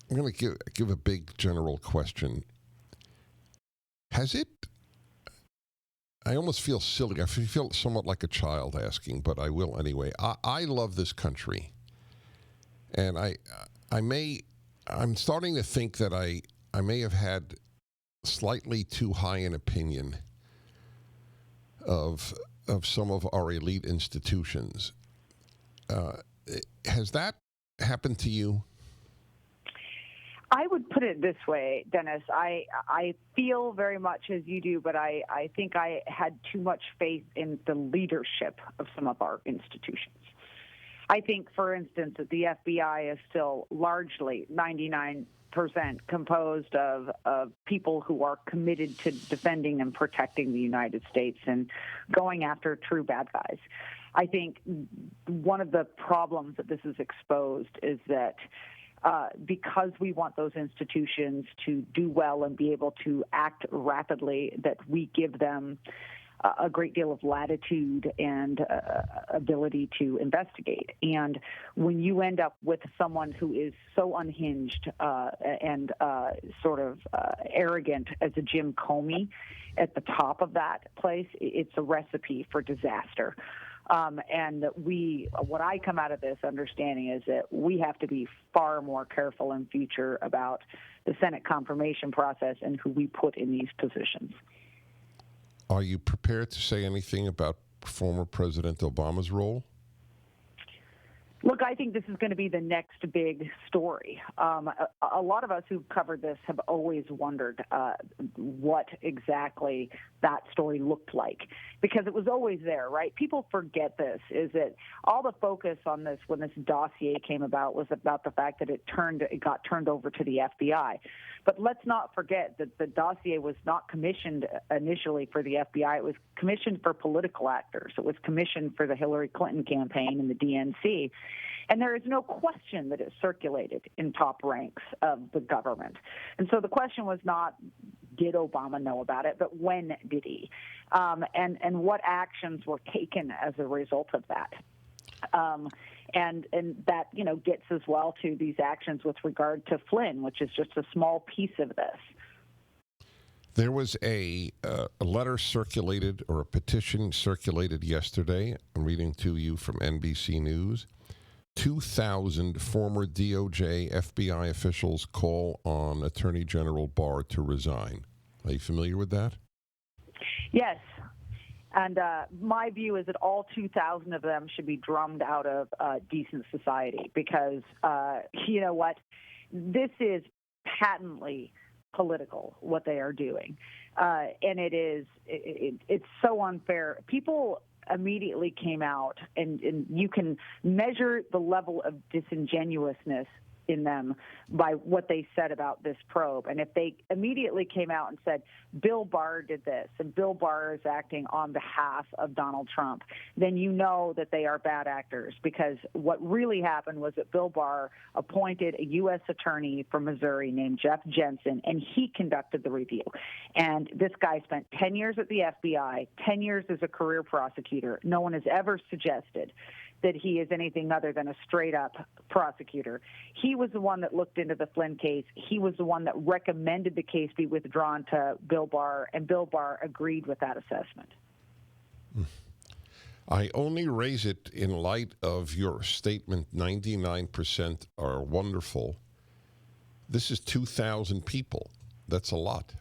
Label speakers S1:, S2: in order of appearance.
S1: I'm going to give a big general question. Has it? I almost feel silly. I feel somewhat like a child asking, but I will anyway. I love this country, and I'm starting to think that I may have had slightly too high an opinion of some of our elite institutions. Has that happened to you?
S2: I would put it this way, Dennis. I feel very much as you do, but I think I had too much faith in the leadership of some of our institutions. I think, for instance, that the FBI is still largely 99% composed of people who are committed to defending and protecting the United States and going after true bad guys. I think one of the problems that this has exposed is that because we want those institutions to do well and be able to act rapidly, that we give them a great deal of latitude and ability to investigate. And when you end up with someone who is so unhinged and sort of arrogant as a Jim Comey at the top of that place, it's a recipe for disaster. And what I come out of this understanding is that we have to be far more careful in future about the Senate confirmation process and who we put in these positions.
S1: Are you prepared to say anything about former President Obama's role?
S2: Look, I think this is going to be the next big story. A lot of us who've covered this have always wondered what exactly that story looked like, because it was always there, right? People forget this, is that all the focus on this when this dossier came about was about the fact that it got turned over to the FBI. But let's not forget that the dossier was not commissioned initially for the FBI. It was commissioned for political actors. It was commissioned for the Hillary Clinton campaign and the DNC. And there is no question that it circulated in top ranks of the government. And so the question was not, did Obama know about it, but when did he? And what actions were taken as a result of that? And that, gets as well to these actions with regard to Flynn, which is just a small piece of this.
S1: There was a letter circulated, or a petition circulated yesterday. I'm reading to you from NBC News. 2,000 former DOJ, FBI officials call on Attorney General Barr to resign. Are you familiar with that?
S2: Yes. And my view is that all 2,000 of them should be drummed out of decent society because, you know what, this is patently political, what they are doing. And it's so unfair. People immediately came out, and you can measure the level of disingenuousness in them by what they said about this probe. And if they immediately came out and said, Bill Barr did this, and Bill Barr is acting on behalf of Donald Trump, then you know that they are bad actors, because what really happened was that Bill Barr appointed a U.S. attorney from Missouri named Jeff Jensen, and he conducted the review. And this guy spent 10 years at the FBI, 10 years as a career prosecutor. No one has ever suggested that he is anything other than a straight-up prosecutor. He was the one that looked into the Flynn case. He was the one that recommended the case be withdrawn to Bill Barr, and Bill Barr agreed with that assessment.
S1: I only raise it in light of your statement, 99% are wonderful. This is 2,000 people. That's a lot.